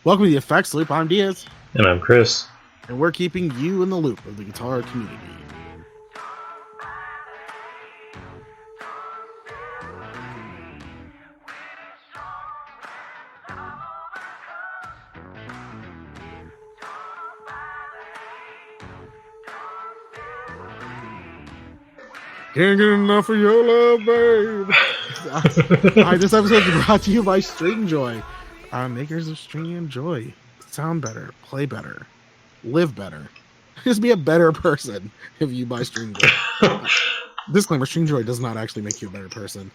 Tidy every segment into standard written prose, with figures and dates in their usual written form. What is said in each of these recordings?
Welcome to the Effects Loop. I'm Diaz. And I'm Chris. And we're keeping you in the loop of the guitar community. Can't get enough of your love, babe. All right, this episode is brought to you by Stringjoy. Makers of String and Joy. Sound better, play better, live better. Just be a better person if you buy Stringjoy. Disclaimer, Stringjoy does not actually make you a better person.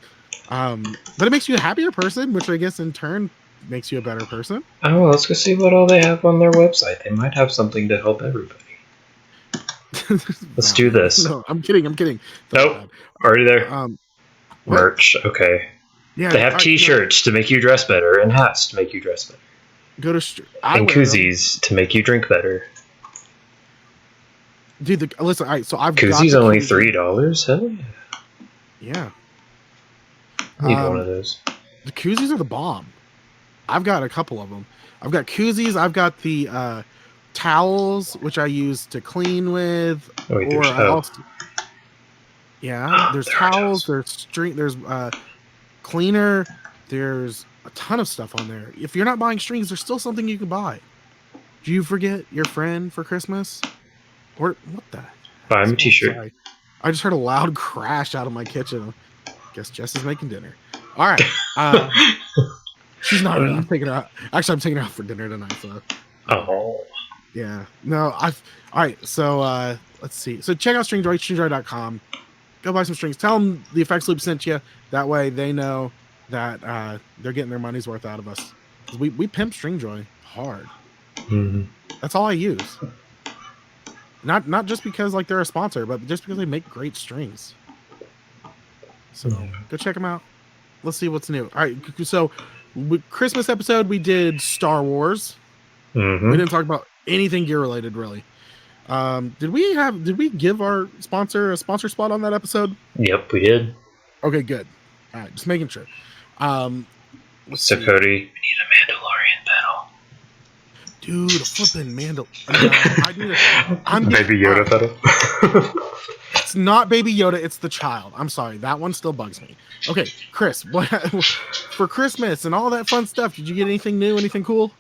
But it makes you a happier person, which I guess in turn makes you a better person. Oh, well, let's go see what all they have on their website. They might have something to help everybody. Let's do this. No, I'm kidding. Nope. Already there. Merch. Okay. Yeah, they have T-shirts to make you dress better and hats to make you dress better. Go to and koozies to make you drink better. Dude, listen. All right, so I've koozies got only $3. Hell yeah. I need one of those. The koozies are the bomb. I've got a couple of them. I've got koozies. I've got the towels, which I use to clean with. Oh, wait, there's towels. There's cleaner. There's a ton of stuff on there. If you're not buying strings, there's still something you can buy. Do you forget your friend for Christmas? Or what the? Buy him a T-shirt. Sorry. I just heard a loud crash out of my kitchen. Guess Jess is making dinner. All right. She's not. I'm taking her out. Actually, I'm taking her out for dinner tonight. So. Oh. Yeah. No. All right. So let's see. So check out Stringjoy. Stringjoy.com. Go buy some strings. Tell them the Effects Loop sent you. That way they know that they're getting their money's worth out of us. We pimp Stringjoy hard. Mm-hmm. That's all I use. Not just because like they're a sponsor, but just because they make great strings. So go check them out. Let's see what's new. All right. So with Christmas episode, we did Star Wars. Mm-hmm. We didn't talk about anything gear related, really. Did we give our sponsor a sponsor spot on that episode? Yep, we did. Okay, good. All right, just making sure. So Cody, we need a Mandalorian pedal. Dude, a flipping I'm Baby Yoda pedal. It's not Baby Yoda, it's the child. I'm sorry, that one still bugs me. Okay, Chris, what for Christmas and all that fun stuff? Did you get anything new? Anything cool?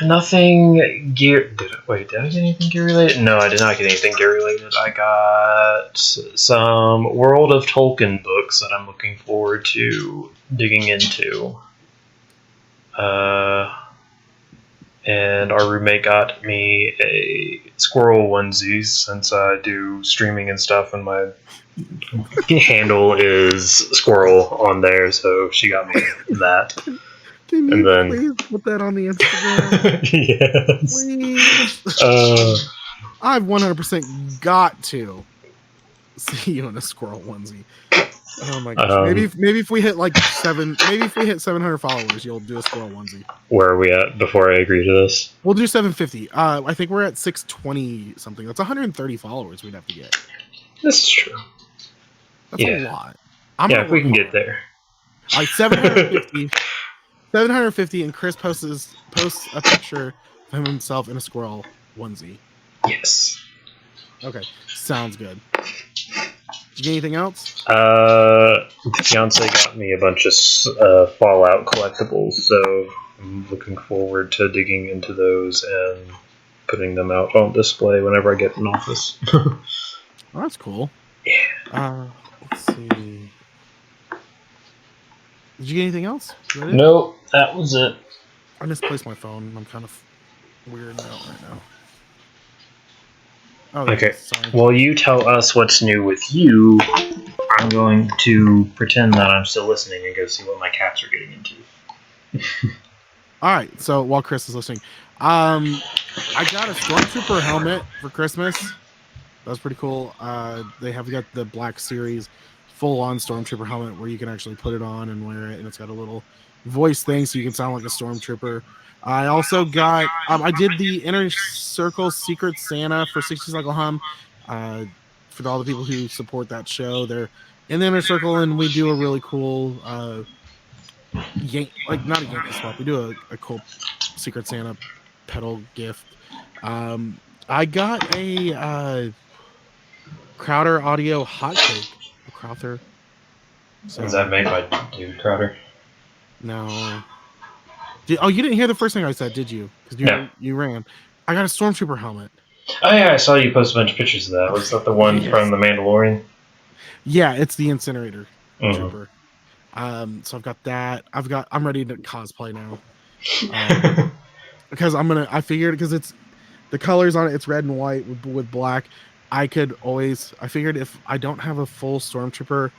Nothing gear. Did I get anything gear related? No, I did not get anything gear related. I got some World of Tolkien books that I'm looking forward to digging into. And our roommate got me a squirrel onesie since I do streaming and stuff, and my handle is squirrel on there, so she got me that. Can you please put that on the Instagram? Yes. Please. I've 100% got to see you in a squirrel onesie. Oh my gosh. Maybe if we hit like 700 followers, you'll do a squirrel onesie. Where are we at before I agree to this? We'll do 750. I think we're at 620 something. That's 130 followers we'd have to get. This is true. That's a lot. If we can get there. Like 750. 750, and Chris posts a picture of himself in a squirrel onesie. Yes. Okay, sounds good. Did you get anything else? The fiance got me a bunch of Fallout collectibles, so I'm looking forward to digging into those and putting them out on display whenever I get in office. Oh, that's cool. Yeah. Let's see. Did you get anything else? Nope, that was it. I misplaced my phone. I'm kind of weirded out right now. Oh, okay. While you tell us what's new with you, I'm going to pretend that I'm still listening and go see what my cats are getting into. All right. So while Chris is listening, I got a Stormtrooper helmet for Christmas. That was pretty cool. They have got the Black Series full-on Stormtrooper helmet where you can actually put it on and wear it, and it's got a little voice thing so you can sound like a Stormtrooper. I also got I did the Inner Circle Secret Santa for 60 Cycle Hum. For all the people who support that show, they're in the Inner Circle, and we do a really cool like not a Yankee swap. We do a cool Secret Santa pedal gift. I got a Crowder Audio hotcake. Crowther. So Is that made by David Crowder? no. Oh, you didn't hear the first thing I said, did you? Because No. you ran. I got a Stormtrooper helmet. Oh yeah, I saw you post a bunch of pictures of that. Was that the one Yes. from The Mandalorian? Yeah, it's the Incinerator Mhm. Trooper. So I've got that. I'm ready to cosplay now. Because I figured because it's the colors on it, it's red and white with black. I figured if I don't have a full Stormtrooper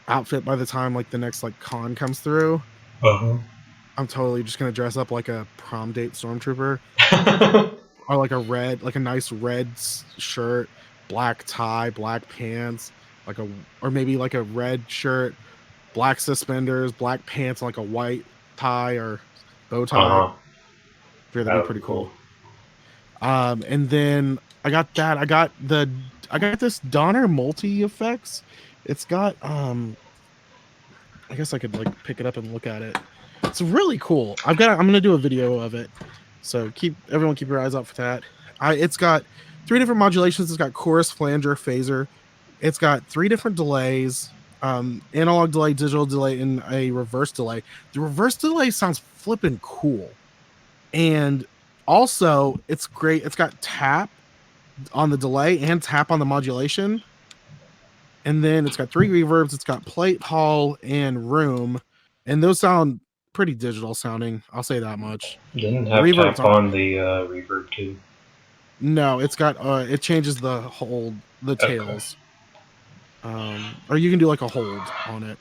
outfit by the time like the next like con comes through, I'm totally just gonna dress up like a prom date Stormtrooper. Or like a nice red shirt, black tie, black pants, or maybe like a red shirt, black suspenders, black pants, and like a white tie or bow tie. That'd be pretty cool. And then I got that. I got this Donner multi effects. It's got I guess I could like pick it up and look at it. It's really cool. I'm gonna do a video of it. So everyone keep your eyes out for that. It's got 3 different modulations. It's got chorus, flanger, phaser. It's got 3 different delays. Analog delay, digital delay, and a reverse delay. The reverse delay sounds flippin' cool. And also, it's great. It's got tap on the delay and tap on the modulation. And then it's got 3 reverbs. It's got plate, hall, and room. And those sound pretty digital sounding. I'll say that much. Didn't have tap on the reverb too. No, it's got it changes the tails. Or you can do like a hold on it.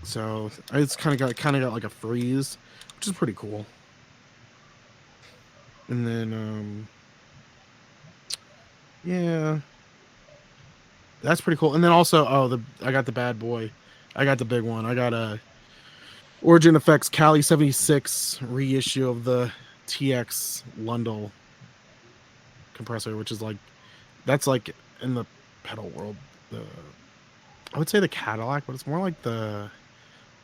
So it's kind of got like a freeze, which is pretty cool. And then yeah, that's pretty cool. And then also I got the bad boy. I got the big one. I got a Origin Effects Cali 76 reissue of the TX Lundell compressor, which is that's like in the pedal world, I would say the Cadillac, but it's more like the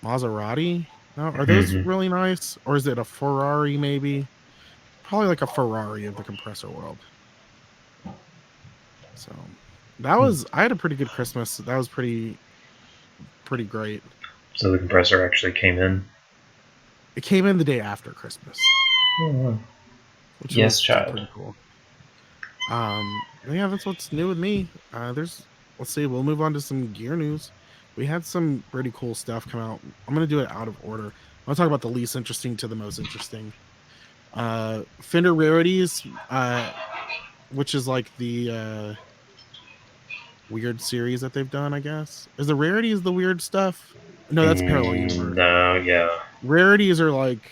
Maserati. No, are those really nice, or is it a Ferrari? Maybe, probably like a Ferrari of the compressor world. So that was I had a pretty good Christmas. That was pretty great. So the compressor actually came in. It came in the day after Christmas. Which yes, was child. Pretty cool. Yeah, that's what's new with me. Let's see. We'll move on to some gear news. We had some pretty cool stuff come out. I'm gonna do it out of order. I'll talk about the least interesting to the most interesting. Fender Rarities, which is like the weird series that they've done, I guess. Is the Rarities the weird stuff? No, that's Parallel Universe. No, yeah. Rarities are like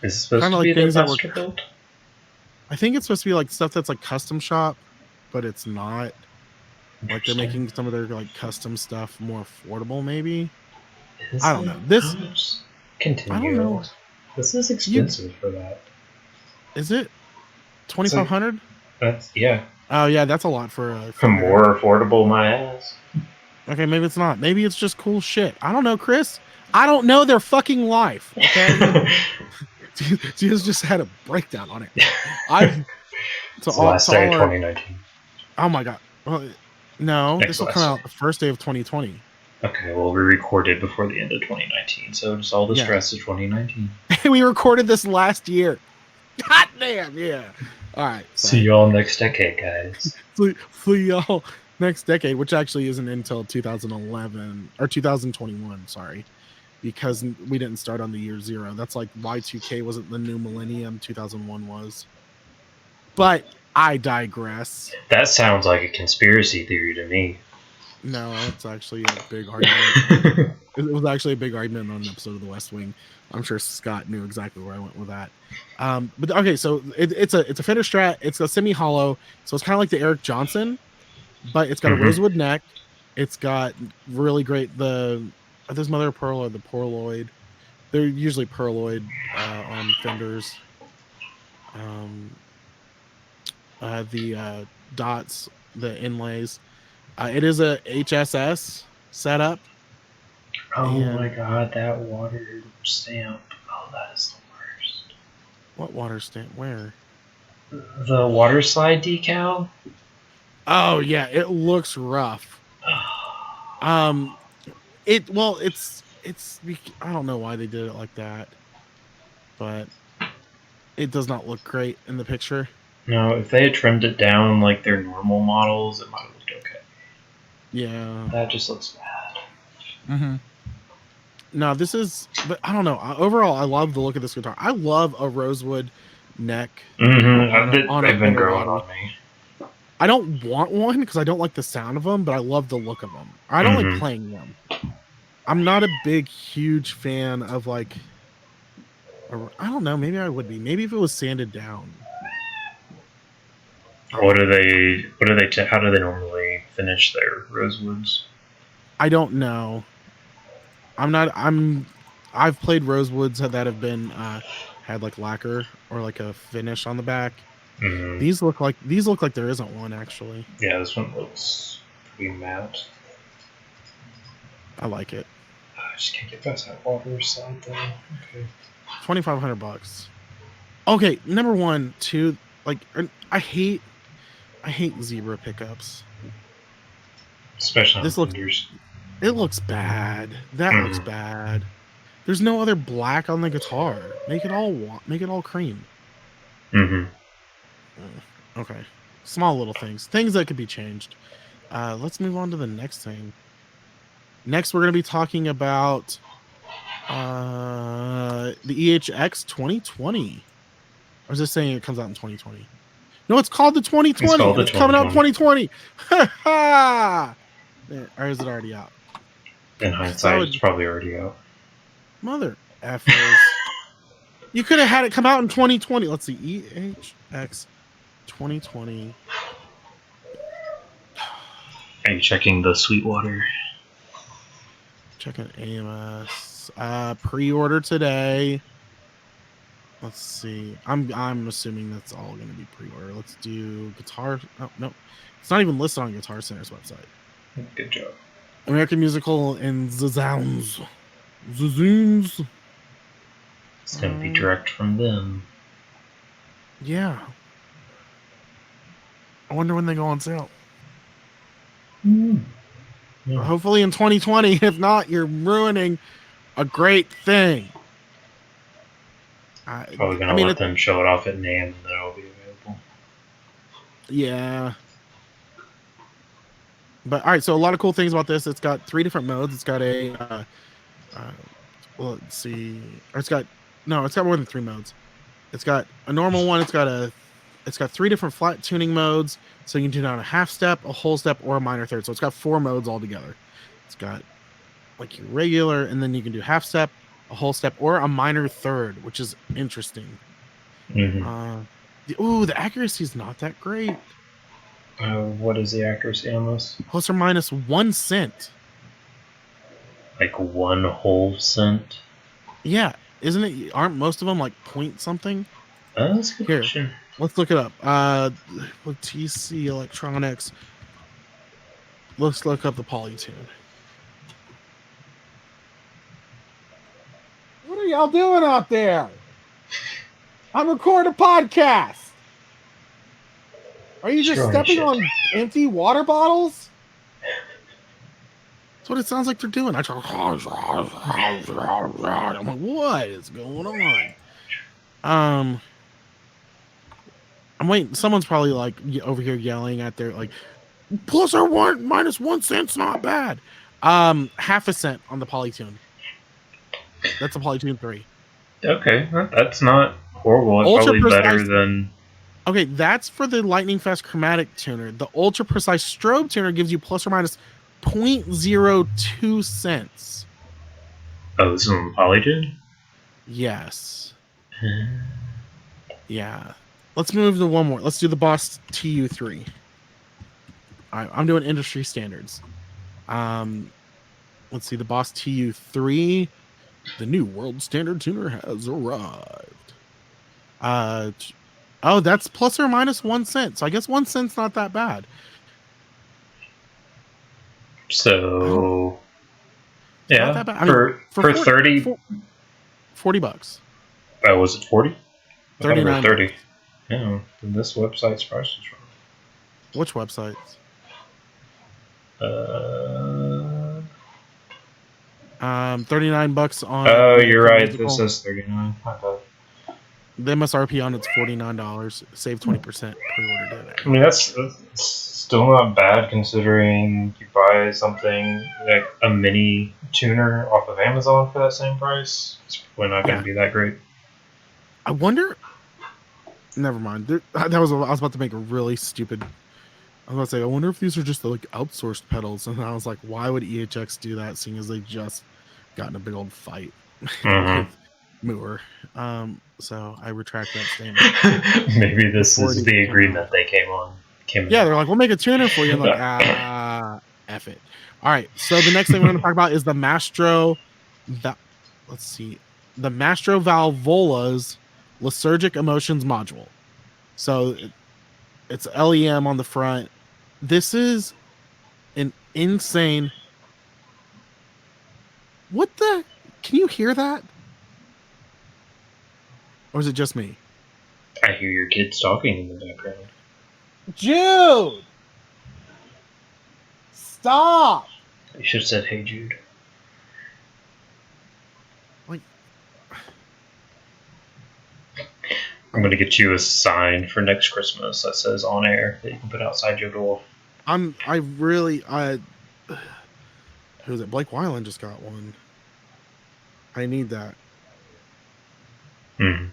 is it supposed to be things that were built? I think it's supposed to be like stuff that's like custom shop, but it's not. Like they're making some of their like custom stuff more affordable, maybe. I don't know. This continue. I don't know. This is expensive for that. Is it 2,500? That's yeah. Oh yeah, that's a lot for more affordable. My ass. Okay, maybe it's not. Maybe it's just cool shit. I don't know, Chris. I don't know their fucking life. Okay. Jesus just had a breakdown on it. It's the last day of 2019. Oh my god. Well, no, this will come out the first day of 2020. Okay, well, we recorded before the end of 2019, so just all the stress of 2019. We recorded this last year. God damn, yeah. All right. See y'all next decade, guys. See y'all next decade, which actually isn't until 2011 or 2021. Sorry. Because we didn't start on the year 0. That's like Y2K wasn't the new millennium. 2001 was. But I digress. That sounds like a conspiracy theory to me. No, it's actually a big argument. It was actually a big argument on an episode of The West Wing. I'm sure Scott knew exactly where I went with that. But okay, so it's a Fender Strat. It's a semi-hollow, so it's kind of like the Eric Johnson, but it's got a rosewood neck. It's got really great are those mother of pearl or the Purloid? They're usually Purloid on Fenders. The dots, the inlays. It is a HSS setup, Oh And- my god, that water stamp. Oh, that is the worst. What water stamp? Where? The water slide decal? Oh yeah, it looks rough. It's I don't know why they did it like that, but it does not look great in the picture. No, if they had trimmed it down like their normal models, it might have looked okay. Yeah. That just looks bad. Mm-hmm. No, but I don't know. Overall, I love the look of this guitar. I love a rosewood neck. Mm-hmm. They've been Fender growing body. on me. I don't want one because I don't like the sound of them, but I love the look of them. I don't like playing them. I'm not a big, huge fan of like. I don't know. Maybe I would be. Maybe if it was sanded down. How do they normally finish their rosewoods? I don't know. I've played rosewoods that have been had like lacquer or like a finish on the back. Mm-hmm. These look like there isn't one actually. Yeah, this one looks pretty matte. I like it. I just can't get past that water side though. Okay. $2,500. Okay, number 1, 2. Like I hate zebra pickups. Especially This on looks. fenders. It looks bad. That looks bad. There's no other black on the guitar. Make it all cream. Mm-hmm. Okay. Small little things that could be changed. Let's move on to the next thing. Next, we're going to be talking about the EHX 2020. Or is this saying it comes out in 2020? No, it's called the 2020. It's coming out in 2020. Or is it already out? In hindsight, it's probably already out. Mother effers. You could have had it come out in 2020. Let's see. EHX 2020. Are you checking the Sweetwater? Checking AMS. Pre-order today. Let's see. I'm assuming that's all going to be pre-order. Let's do guitar. Oh no, it's not even listed on Guitar Center's website. Good job. American Musical and Zazooms. Zazooms. It's gonna be direct from them. Yeah. I wonder when they go on sale. Yeah. Hopefully in 2020. If not, you're ruining a great thing. Probably gonna let them show it off at NAMM and then it'll be available. Yeah. But all right, so a lot of cool things about this. It's got 3 different modes. It's got a well, let's see. Or it's got more than 3 modes. It's got a normal one. It's got 3 different flat tuning modes. So you can tune down a half step, a whole step, or a minor third. So it's got 4 modes altogether. It's got like your regular, and then you can do half step, a whole step, or a minor third, which is interesting. Mm-hmm. The accuracy is not that great. What is the accuracy on this? Plus or minus 1 cent. Like 1 whole cent? Yeah, isn't it? Aren't most of them like point something? That's a good question. Let's look it up. With TC Electronics. Let's look up the Polytune. What are y'all doing out there? I'm recording a podcast. Are you just stepping on empty water bottles? That's what it sounds like they're doing. I'm like, what is going on? I'm waiting. Someone's probably like over here yelling at their like, plus or minus 1 cent's not bad. Half a cent on the Polytune. That's a Polytune 3. Okay, that's not horrible. It's probably better than. Okay, that's for the Lightning Fast Chromatic Tuner. The Ultra Precise Strobe Tuner gives you plus or minus 0.02 cents. Oh, this is on the Polytune? Yes. Yeah. Let's move to one more. Let's do the Boss TU3. All right, I'm doing industry standards. Let's see, the Boss TU3. The new world standard tuner has arrived. Oh, that's plus or minus 1 cent. So I guess 1 cent's not that bad. So It's not Yeah, that bad. I mean, for 30. for $40, Was it 40? I thought it was 39 30. bucks. Yeah, this website's price is Which websites? wrong. $39 on Oh, you're American right. This Musical. says 39. My bad. The MSRP on it's $49. Save 20% pre-order today. I mean, that's still not bad considering you buy something like a mini tuner off of Amazon for that same price. It's probably not going to be that great. I wonder. Never mind. I was about to make a really stupid. I was about to say, I wonder if these are just like outsourced pedals, and I was like, why would EHX do that, seeing as they just got in a big old fight with Moore? So I retract that statement. Maybe this Before is it the even came agreement out. they came on. Yeah, they're like, we'll make a tuner for you. I'm like, F it. All right. So the next thing we're going to talk about is the Mastro. Let's see. The Mastro Valvola's Lysergic Emotions module. So it's LEM on the front. This is an insane. What the? Can you hear that? Or is it just me? I hear your kids talking in the background. Jude! Stop! You should have said, "Hey, Jude." Like, I'm going to get you a sign for next Christmas that says "on air" that you can put outside your door. who's it? Blake Weiland just got one. I need that. Hmm.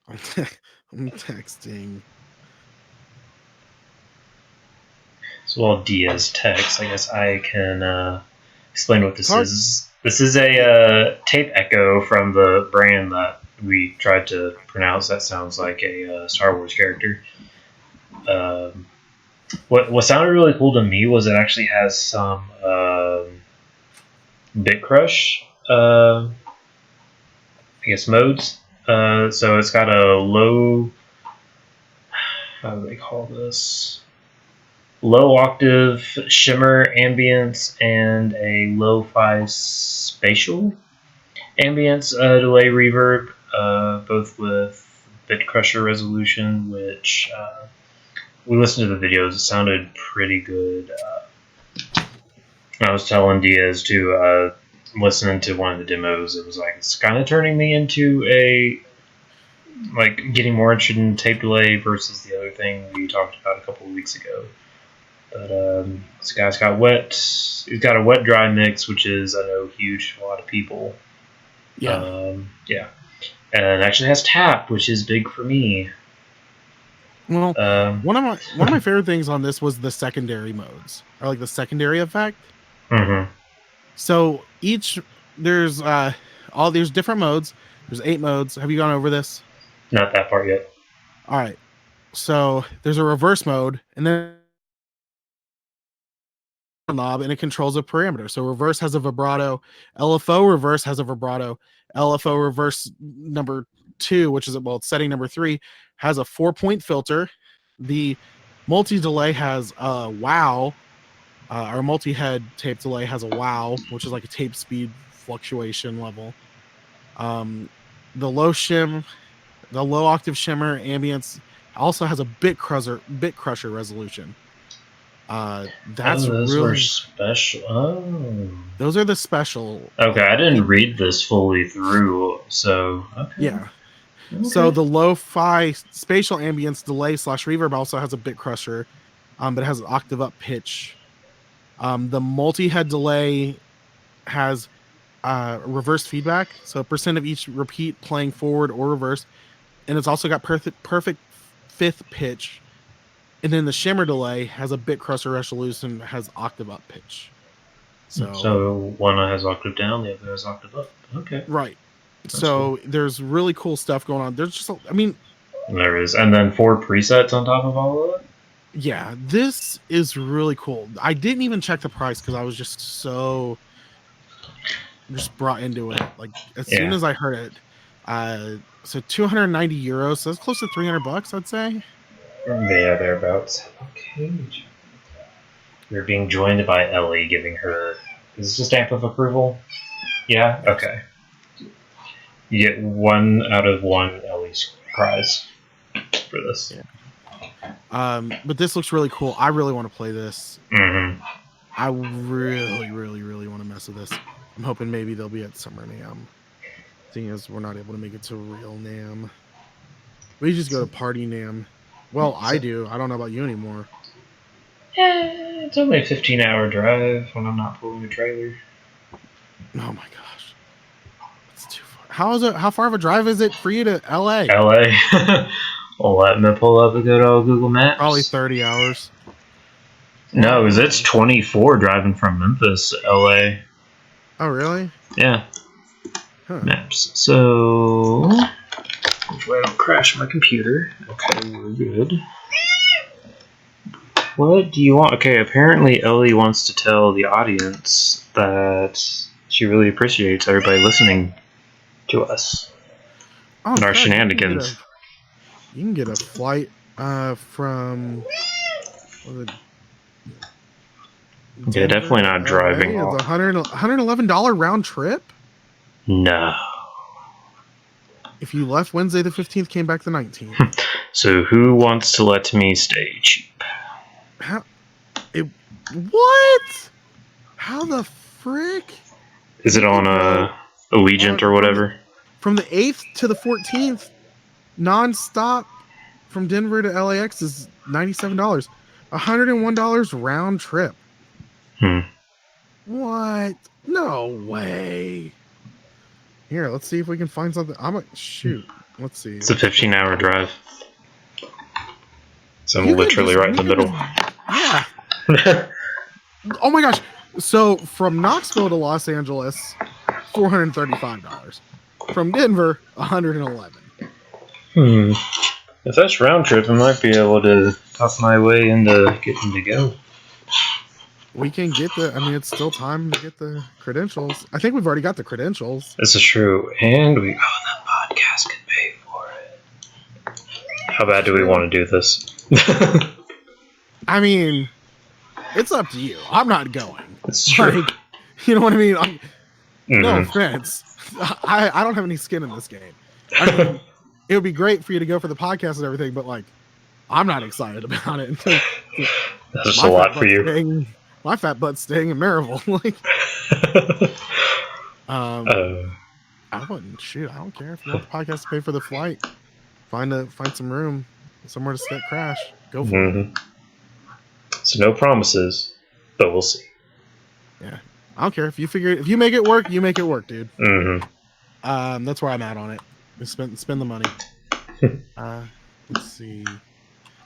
I'm texting. So while Diaz texts, I guess I can explain what this is. This is a tape echo from the brand that we tried to pronounce. That sounds like a Star Wars character. What sounded really cool to me was it actually has some bit crush, I guess, modes. So it's got a low, how do they call this? Low octave shimmer ambience and a lo-fi spatial ambience delay reverb, both with bit crusher resolution, which we listened to the videos. It sounded pretty good. I was telling Diaz to listening to one of the demos. It was like it's kind of turning me into getting more interested in tape delay versus the other thing we talked about a couple of weeks ago. But this guy's got wet. He's got a wet dry mix, which is I know huge for a lot of people. Yeah. Yeah. And actually has tap, which is big for me. Well, one of my favorite things on this was the secondary modes, or like the secondary effect. Mm-hmm. So there's different modes. There's 8 modes. Have you gone over this? Not that part yet. All right. So there's a reverse mode, and then a knob, and it controls a parameter. So reverse has a vibrato, LFO reverse has a vibrato, LFO reverse number 2, which is setting number 3, has a 4-point filter. The multi delay has a wow. Our multi-head tape delay has a wow, which is like a tape speed fluctuation level. The low octave shimmer ambience also has a bit crusher resolution. That's those really were special. Oh, those are the special. Okay, I didn't read this fully through, so okay. Yeah. Okay. So the lo-fi spatial ambience delay / reverb also has a bit crusher, but it has an octave up pitch. The multi-head delay has reverse feedback, so percent of each repeat playing forward or reverse, and it's also got perfect fifth pitch. And then the shimmer delay has a bit crusher resolution, has octave up pitch. So one has octave down, the other has octave up. Okay. Right. That's cool. There's really cool stuff going on. There's just, there is, and then 4 presets on top of all of it. Yeah, this is really cool. I didn't even check the price because I was just brought into it. Like as soon as I heard it, so 290 euros, so that's close to $300, I'd say. Yeah, thereabouts. Okay. We're being joined by Ellie, giving her. Is this a stamp of approval? Yeah? Okay. You get 1 out of 1 Ellie's prize for this. Yeah. But this looks really cool. I really want to play this. Mm-hmm. I really, really, really want to mess with this. I'm hoping maybe they'll be at Summer NAMM. Seeing as we're not able to make it to real NAMM. We just go to Party NAMM. Well, I do. I don't know about you anymore. It's only a 15-hour drive when I'm not pulling a trailer. Oh my gosh. That's too far. How far of a drive is it for you to LA? LA? Well, let me pull up a good old Google Maps. Probably 30 hours. No, because it's 24 driving from Memphis to LA. Oh, really? Yeah. Huh. Maps. So, which way I don't crash my computer. Okay, we're good. What do you want? Okay, apparently Ellie wants to tell the audience that she really appreciates everybody listening to us and our shenanigans. You can get a flight from. Yeah, definitely not driving. It's $111 round trip. No. If you left Wednesday the 15th, came back the 19th. So who wants to let me stay cheap? What? How the frick? Is it on Allegiant or whatever? From the 8th to the 14th, non-stop from Denver to LAX is $97. $101 round trip. What? No way. Here, let's see if we can find something. Shoot. Let's see. It's a 15-hour drive. So I'm literally right in the middle. Yeah. Oh my gosh. So from Knoxville to Los Angeles, $435. From Denver, $111. If that's round trip, I might be able to talk my way into getting to go. We can get it's still time to get the credentials. I think we've already got the credentials. This is true. And the podcast can pay for it. How bad do we want to do this? I mean, it's up to you. I'm not going. It's true. Like, you know what I mean? No offense. I don't have any skin in this game. I mean, it would be great for you to go for the podcast and everything, but like, I'm not excited about it. That's just a lot for you. My fat butt's staying in Maryville. I wouldn't shoot. I don't care if you want the podcast to pay for the flight. Find some room, somewhere to sit, crash. Go for it. So no promises, but we'll see. Yeah, I don't care if you make it work. You make it work, dude. That's where I'm at on it. Just spend the money. Let's see.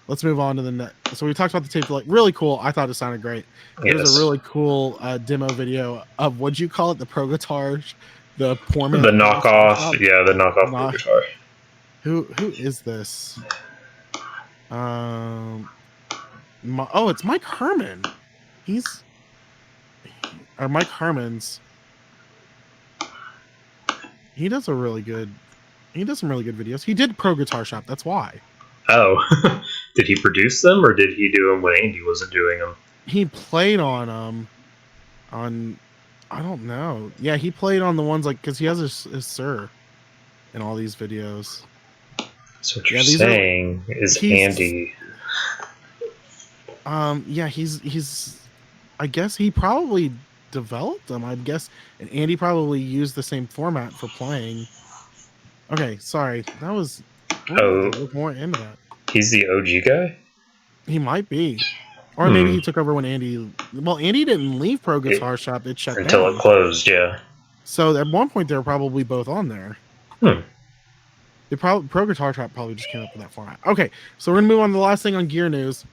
Let's move on to the net. So we talked about the tape. Like, really cool. I thought it sounded great. It was a really cool demo video of, what'd you call it? The Pro Guitar, the Portman. The knockoff. Yeah, the knockoff Pro Guitar. Who is this? It's Mike Herman. Mike Herman's. He does some really good videos. He did Pro Guitar Shop. That's why. Oh, did he produce them or did he do them when Andy wasn't doing them? He played on I don't know. Yeah, he played on the ones because he has his Sir in all these videos. So what you're saying is Andy. Yeah, he's. I guess he probably developed them. I guess, and Andy probably used the same format for playing. Okay, sorry, that was. Look more into that. He's the OG guy? He might be. Or maybe he took over when Andy... Well, Andy didn't leave Pro Guitar Shop. It shut down. Until it closed, yeah. So at one point, they were probably both on there. Pro Guitar Shop probably just came up with that format. Okay, so we're going to move on to the last thing on Gear News.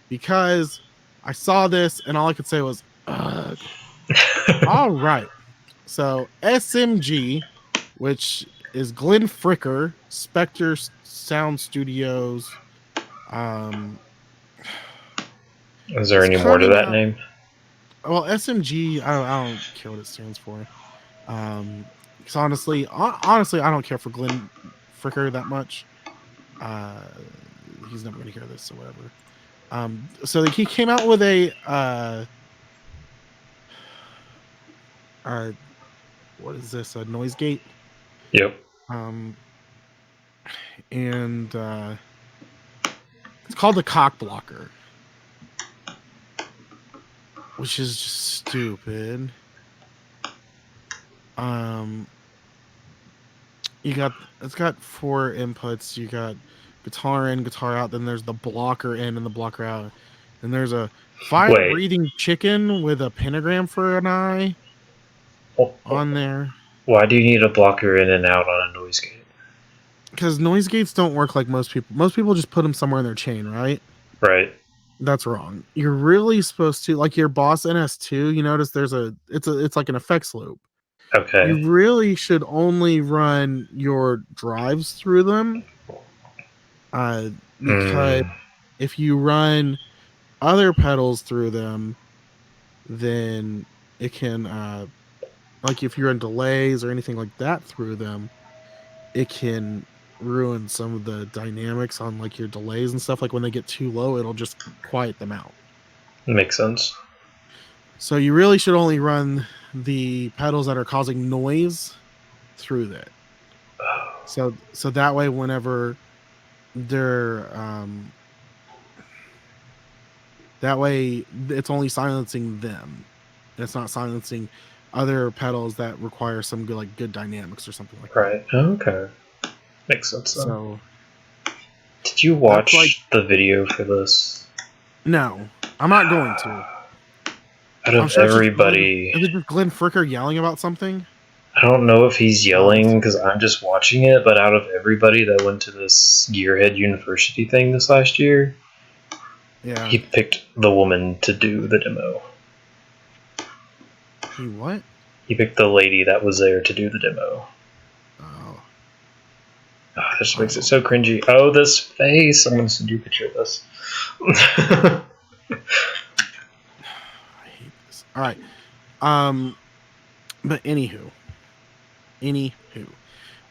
Because I saw this, and all I could say was, ugh. All right. So SMG, which is Glenn Fricker, Spectre Sound Studios. Is there any more to that name? Well, SMG, I don't care what it stands for. Because honestly, I don't care for Glenn Fricker that much. He's never going to hear this, or whatever. So he came out with a what is this? A noise gate. Yep. And it's called the cock blocker, which is just stupid. It's got 4 inputs. You got guitar in, guitar out. Then there's the blocker in and the blocker out. And there's a fire-breathing chicken with a pentagram for an eye on there. Why do you need a blocker in and out on a noise gate? Because noise gates don't work like most people. Most people just put them somewhere in their chain, right? Right. That's wrong. You're really supposed to, like your Boss NS2. You notice it's like an effects loop. Okay. You really should only run your drives through them, because if you run other pedals through them, then it can, like if you're in delays or anything like that through them, it can ruin some of the dynamics on like your delays and stuff. Like when they get too low, it'll just quiet them out. Makes sense. So you really should only run the pedals that are causing noise through that. So that way, whenever they're that way, it's only silencing them. It's not silencing other pedals that require some good dynamics or something like that. Right. Okay. Makes sense. So, did you watch the video for this? No, I'm not going to. Out of everybody, is it just Glenn Fricker yelling about something? I don't know if he's yelling because I'm just watching it, but out of everybody that went to this Gearhead University thing this last year, yeah, he picked the woman to do the demo. He what? He picked the lady that was there to do the demo. Oh, this makes it so cringy. Oh, this face! I'm gonna send you a picture of this. I hate this. All right, but anywho,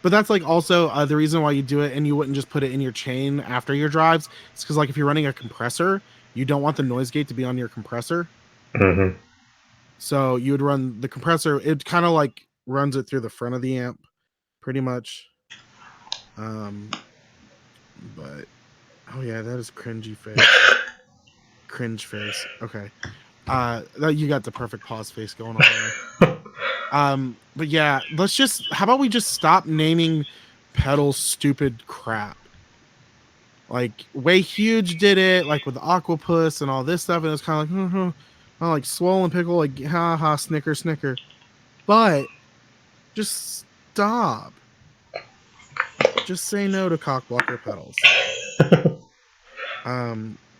but that's like also the reason why you do it, and you wouldn't just put it in your chain after your drives. It's because like if you're running a compressor, you don't want the noise gate to be on your compressor. Mm-hmm. So you would run the compressor. It kind of like runs it through the front of the amp, pretty much. But oh yeah, that is cringy face. Cringe face. Okay. You got the perfect pause face going on there. But yeah, how about we just stop naming pedals stupid crap? Like Way Huge did it, like with the Aquapus and all this stuff, and it's kind of like, like Swollen Pickle, like ha snicker. But just stop. Just say no to cock blocker pedals.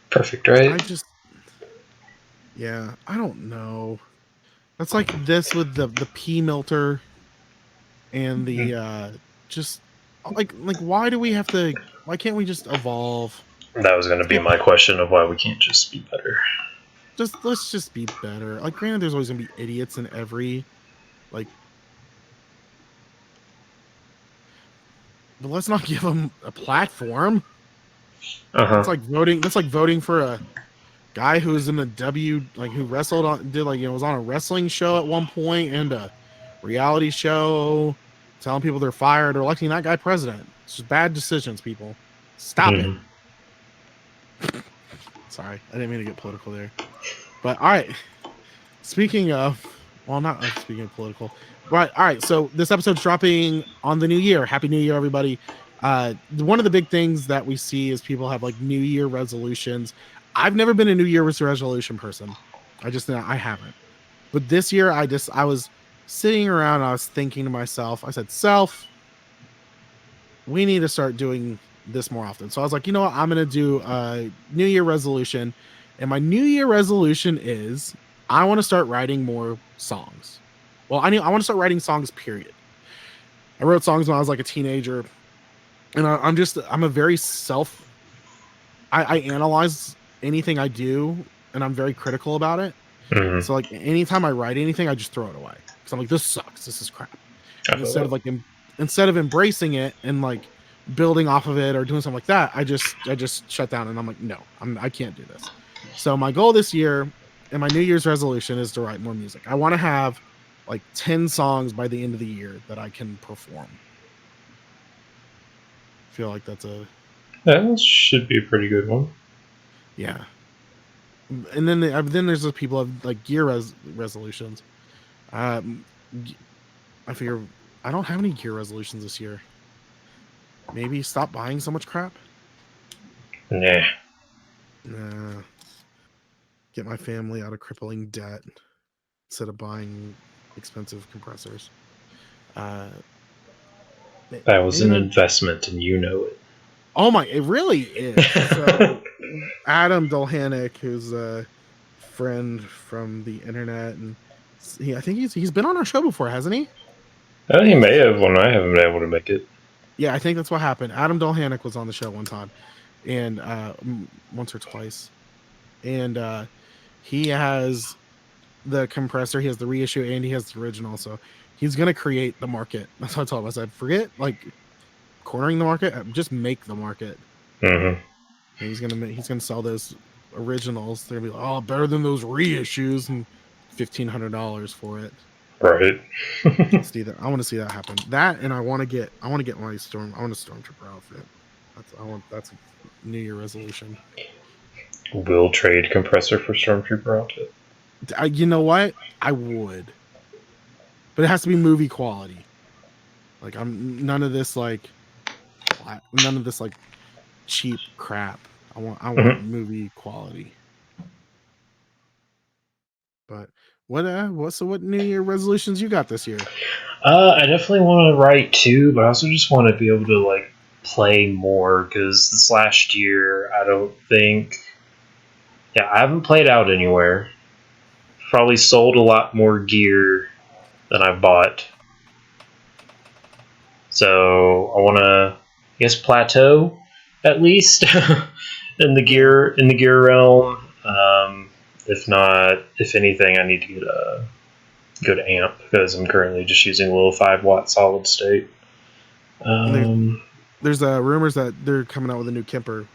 Perfect, right? I don't know. That's like this with the P Milter and the just like why can't we just evolve? That was going to be my question of why we can't just be better. Let's just be better. Like granted, there's always gonna be idiots in every but let's not give them a platform. It's like voting. That's like voting for a guy who's in who wrestled was on a wrestling show at one point and a reality show, telling people they're fired or electing that guy president. It's just bad decisions, people. Stop it. Sorry, I didn't mean to get political there. But all right. Speaking of political. Right, all right. So this episode's dropping on the new year. Happy New Year, everybody. One of the big things that we see is people have like New Year resolutions. I've never been a New Year resolution person. I haven't. But this year, I was sitting around, I was thinking to myself, I said, self, we need to start doing this more often. So I was like, you know what? I'm going to do a New Year resolution. And my New Year resolution is I want to start writing more songs. Well, I want to start writing songs, period. I wrote songs when I was like a teenager. And I'm a very I analyze anything I do, and I'm very critical about it. Mm-hmm. So like anytime I write anything, I just throw it away. Because I'm like, this sucks. This is crap. Instead of embracing it and like building off of it or doing something like that, I just shut down and I'm like, no, I can't do this. So my goal this year and my New Year's resolution is to write more music. I want to have like 10 songs by the end of the year that I can perform. I feel like that should be a pretty good one. Yeah. And then there's the people of like gear resolutions. I figure I don't have any gear resolutions this year. Maybe stop buying so much crap. Nah. Get my family out of crippling debt instead of buying expensive compressors. That was an investment, and you know it. Oh my! It really is. So, Adam Dolhanic, who's a friend from the internet, and I think he's been on our show before, hasn't he? He may have when I haven't been able to make it. Yeah, I think that's what happened. Adam Dolhanic was on the show one time, and once or twice, and he has the compressor, he has the reissue, and he has the original. So he's gonna create the market. That's what I told him. I said, forget like cornering the market, just make the market. Mm-hmm. And he's gonna sell those originals. They're gonna be like, oh, better than those reissues, and $1,500 for it. Right. See that? I want to see that happen. That, and I want to get my I want a Stormtrooper outfit. That's a New Year resolution. We'll trade compressor for Stormtrooper outfit. You know what? I would, but it has to be movie quality. Like none of this like cheap crap. I want movie quality. But what New Year resolutions you got this year? I definitely want to write too, but I also just want to be able to like play more because this last year I haven't played out anywhere. Probably sold a lot more gear than I've bought. So I want to, plateau at least in the gear realm. If anything, I need to get a good amp because I'm currently just using a little 5-watt solid state. There's rumors that they're coming out with a new Kemper.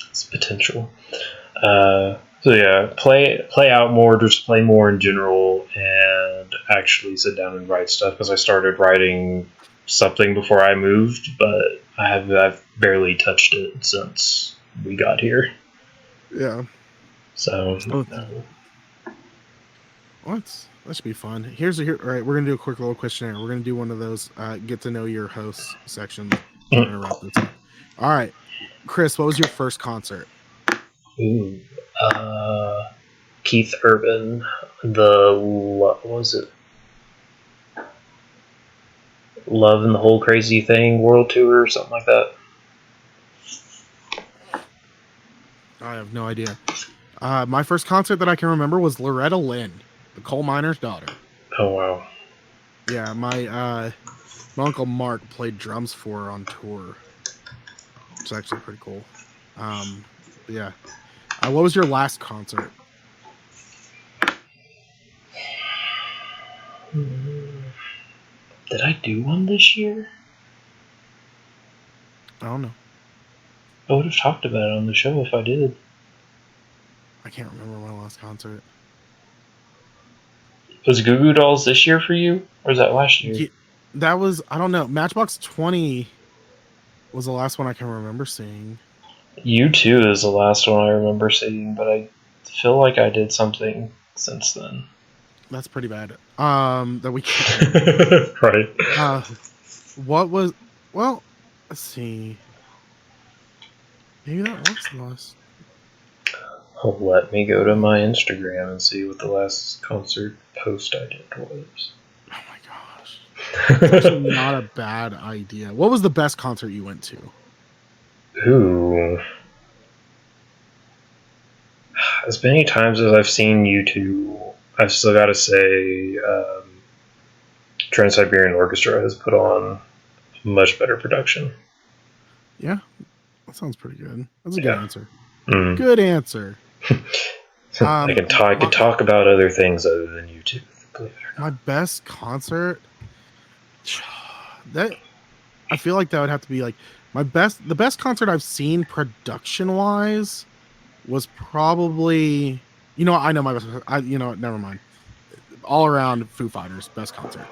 It's potential. So yeah, play out more, just play more in general, and actually sit down and write stuff because I started writing something before I moved, but I've barely touched it since we got here. Yeah. So. That should be fun. All right, we're gonna do a quick little questionnaire. We're gonna do one of those get to know your host sections. We're gonna wrap this up. All right, Chris, what was your first concert? Ooh, Keith Urban. What was it? Love and the Whole Crazy Thing World Tour or something like that. I have no idea. My first concert that I can remember was Loretta Lynn, the coal miner's daughter. Oh wow! Yeah, my uncle Mark played drums for her on tour. It's actually pretty cool. Yeah. What was your last concert? Did I do one this year? I don't know. I would have talked about it on the show if I did. I can't remember my last concert. Was Goo Goo Dolls this year for you? Or was that last year? Yeah, that was, I don't know. Matchbox 20 was the last one I can remember seeing. U2 is the last one I remember seeing, but I feel like I did something since then. That's pretty bad. That we can't. Right. What was? Well, let's see. Maybe that was the last. Let me go to my Instagram and see what the last concert post I did was. Oh my gosh. That's actually not a bad idea. What was the best concert you went to? Ooh. As many times as I've seen U2, I've still got to say Trans-Siberian Orchestra has put on much better production. Yeah, that sounds pretty good. That's a good answer. Mm. Good answer. I can talk about other things other than U2. My best concert. That I feel like that would have to be like the best concert I've seen production wise was probably, I know my best. Never mind. All around Foo Fighters best concert.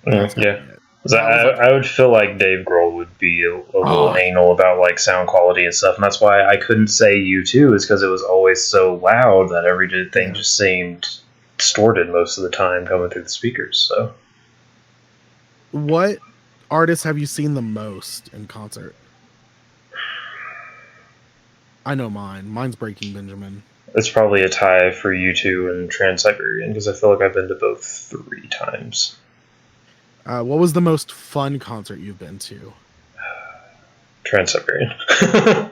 That's gotta Yeah. be it. So That was like, I would feel like Dave Grohl would be a little oh anal about like sound quality and stuff, and that's why I couldn't say U2 is because it was always so loud that every thing just seemed distorted most of the time coming through the speakers. So, what artists have you seen the most in concert? I know mine. Mine's Breaking Benjamin. it's probably a tie for U2 and Trans Siberian because I feel like I've been to both 3 times. What was the most fun concert you've been to? Trans Siberian. Oh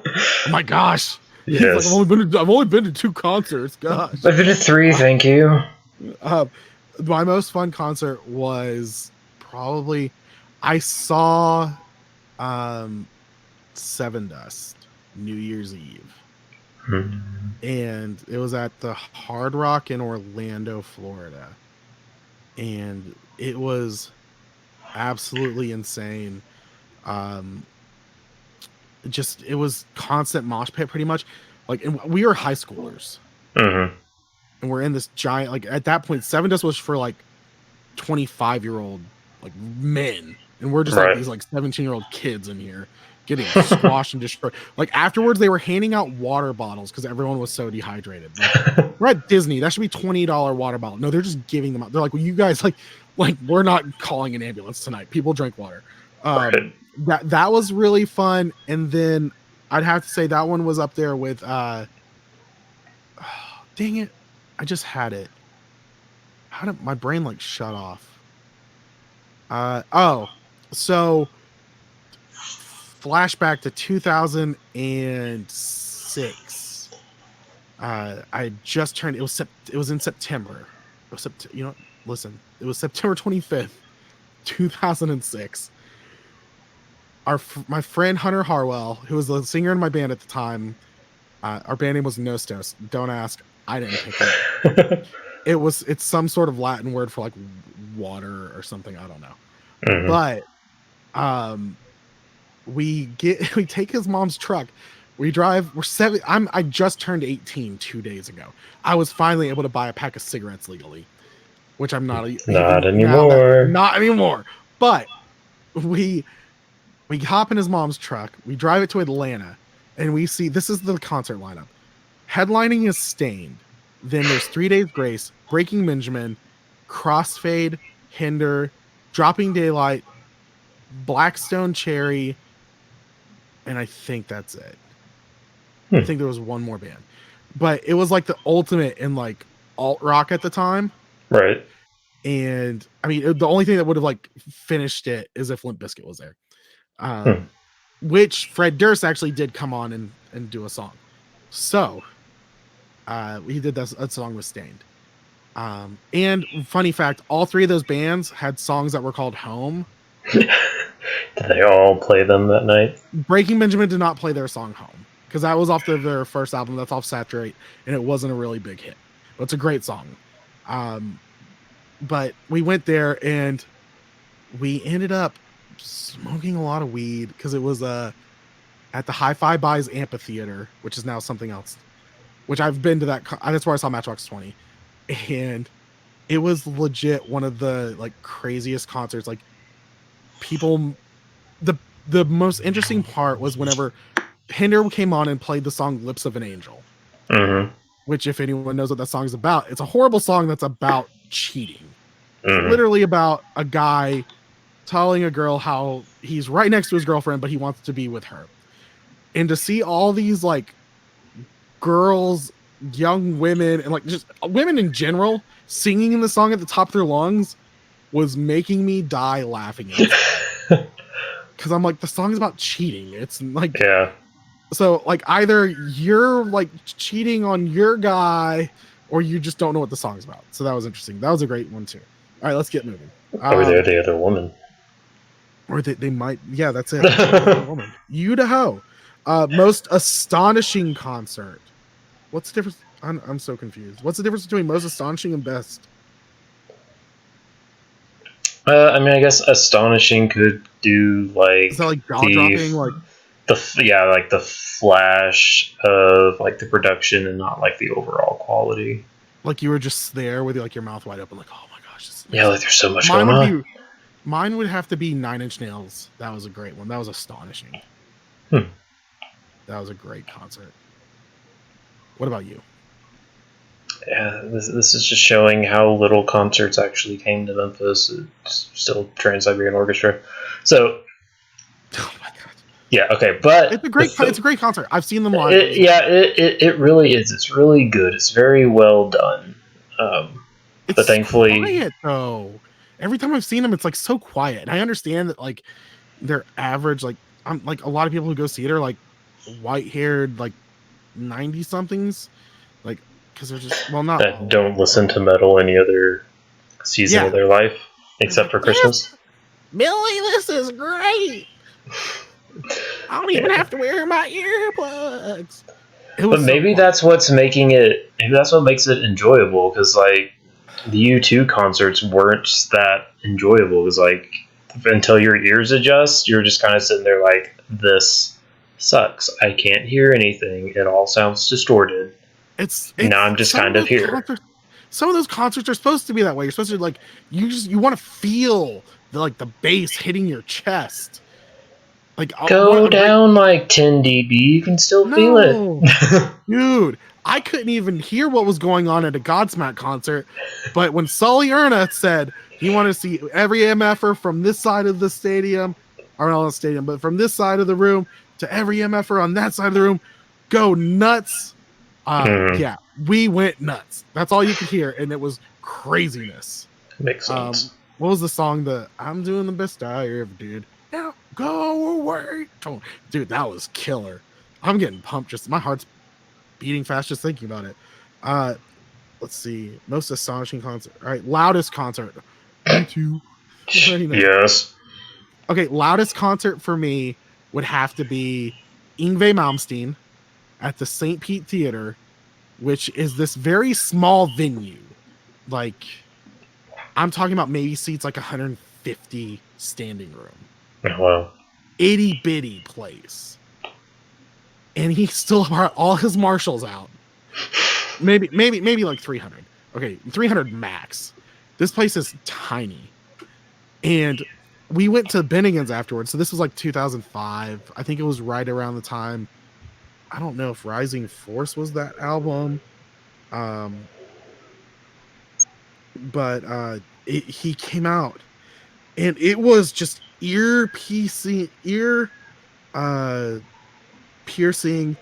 my gosh! Yes. Like, I've only been to 2 concerts. Gosh, I've been to 3, thank you. My most fun concert was probably I saw Seven Dust New Year's Eve. And it was at the Hard Rock in Orlando, Florida. And it was absolutely insane. It was constant mosh pit pretty much. Like, and we were high schoolers. Mm-hmm. And we're in this giant, like, at that point, Seven Dust was for like 25-year-old like men. And we're just like these like 17-year-old kids in here getting squashed and destroyed. Like afterwards, they were handing out water bottles because everyone was so dehydrated. Like, we're at Disney. That should be $20 water bottle. No, they're just giving them out. They're like, well, you guys like we're not calling an ambulance tonight. People drink water. That was really fun. And then I'd have to say that one was up there with dang it, I just had it. How did my brain like shut off? So flashback to 2006. I just turned. It was in September. It was It was September 25th, 2006. My friend Hunter Harwell, who was the singer in my band at the time, our band name was Nostos. Don't ask. I didn't pick it. It's some sort of Latin word for like water or something. I don't know. Mm-hmm. But we take his mom's truck. We drive. I just turned 18 2 days ago. I was finally able to buy a pack of cigarettes legally, which I'm not anymore. Not anymore. But we hop in his mom's truck. We drive it to Atlanta, and we see this is the concert lineup. Headlining is Stained. Then there's 3 Days Grace, Breaking Benjamin, Crossfade, Hinder, Dropping Daylight, Blackstone Cherry, and I think that's it. I think there was one more band, but it was like the ultimate in like alt rock at the time, right? And I mean, the only thing that would have like finished it is if Limp Bizkit was there, which Fred Durst actually did come on and do a song. So he did that song with Stained. And funny fact, all 3 of those bands had songs that were called Home. Did they all play them that night? Breaking Benjamin did not play their song Home because that was off their first album. That's off Saturate, and it wasn't a really big hit. But it's a great song. But we went there and we ended up smoking a lot of weed because it was at the Hi-Fi Buys Amphitheater, which is now something else. Which I've been to that. That's where I saw Matchbox 20, and it was legit one of the like craziest concerts. Like people, the most interesting part was whenever Hinder came on and played the song "Lips of an Angel," which, if anyone knows what that song is about, it's a horrible song that's about cheating. Literally about a guy telling a girl how he's right next to his girlfriend, but he wants to be with her, and to see all these like girls, young women, and like just women in general singing the song at the top of their lungs was making me die laughing at it. Because I'm like, the song is about cheating. It's like, yeah. So like either you're like cheating on your guy or you just don't know what the song's about. So that was interesting. That was a great one too. All right, let's get moving. Or they're the other woman. Or they might. Yeah, that's it. Woman. Idaho. Most astonishing concert. What's the difference? I'm so confused. What's the difference between most astonishing and best? I mean, I guess Astonishing could do Is like that like jaw the dropping? Like like the flash of like the production and not like the overall quality. you were just there with like your mouth wide open, like, oh my gosh, this is Yeah, amazing. like there's so much Mine going would on. be Mine would have to be Nine Inch Nails. That was a great one. That was astonishing. Hmm. That was a great concert. What about you? Yeah, this is just showing how little concerts actually came to Memphis. It's still Trans Siberian Orchestra. So Oh my god, yeah, okay, but it's a great concert. I've seen them live. it really is. It's really good. It's very well done. But It's thankfully, quiet though. Every time I've seen them, it's like so quiet. And I understand that like they're average. Like I'm like a lot of people who go see it are like white haired, like 90 somethings, like because they're just not all that of don't them, listen to metal any other season yeah. of their life It's like except for this, Christmas. Millie, this is great. I don't even have to wear my earplugs. It But was so maybe quiet. that's what's making it. Maybe that's what makes it enjoyable. Because like the U2 concerts weren't that enjoyable. Because like until your ears adjust, you're just kind of sitting there like this sucks. I can't hear anything. It all sounds distorted. It's Now I'm just some of kind of those here. concerts. Some of those concerts are supposed to be that way. You're supposed to like you want to feel the bass hitting your chest. Like Go a great down like 10 dB. You can still feel it. no, dude. I couldn't even hear what was going on at a Godsmack concert, but when Sully Erna said he wanted to see every MFer from this side of the stadium, or not the stadium, but from this side of the room to every MFer on that side of the room, go nuts. Mm, Yeah, we went nuts. That's all you could hear, and it was craziness. makes sense. What was the song that I'm doing the best I ever did? Now go away, dude. That was killer. I'm getting pumped. Just my heart's beating fast just thinking about it. Let's see. Most astonishing concert. All right, loudest concert. U2. Yes. Okay, loudest concert for me would have to be Yngwie Malmsteen at the St. Pete Theater, which is this very small venue. Like, I'm talking about maybe seats like 150 standing room. Oh, wow. Itty bitty place. And he still brought all his marshals out. Maybe like 300. Okay, 300 max. This place is tiny. And we went to Bennigan's afterwards. So this was like 2005. I think it was right around the time. I don't know if Rising Force was that album. But he came out and it was just ear piercing